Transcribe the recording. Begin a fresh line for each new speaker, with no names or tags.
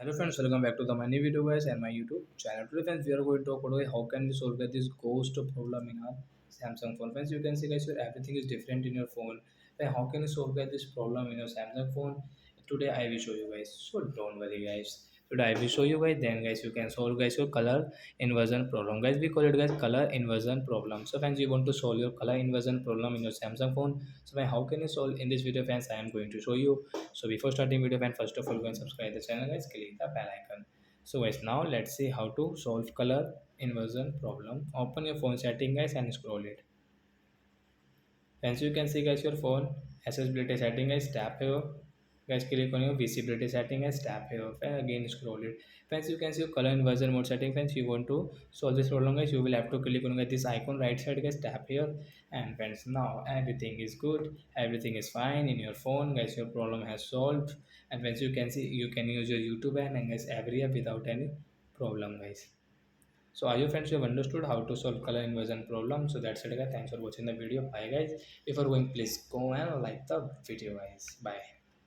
Hello friends, welcome back to the many video guys and my YouTube channel. Today friends, we are going to talk about how can we solve this ghost problem in our Samsung phone. Friends, you can see guys, here everything is different in your phone. Then how can you solve this problem in your Samsung phone? Today I will show you guys. So don't worry guys. Today I will show you guys. Then guys, you can solve guys your color inversion problem. Guys, we call it guys color inversion problem. So friends, you want to solve your color inversion problem in your Samsung phone. So how can you solve in this video, friends? I am going to show you. So before starting video, man, first of all, go and subscribe the channel, guys. Click the bell icon. So guys, now let's see how to solve color inversion problem. Open your phone setting, guys, and scroll it. Once you can see guys your phone accessibility setting, guys, tap here. Guys, click on your visibility setting, guys, tap here and again scroll it. Friends, you can see your color inversion mode setting. Friends, you want to solve this problem, guys, you will have to click on this icon right side, guys, tap here. And friends, now everything is good, everything is fine in your phone, guys. Your problem has solved. And friends, you can see you can use your YouTube and guys every app without any problem, guys. So are you friends, you have understood how to solve color inversion problem? So that's it guys. Thanks for watching the video. Bye guys. Before going, please go and like the video guys. Bye.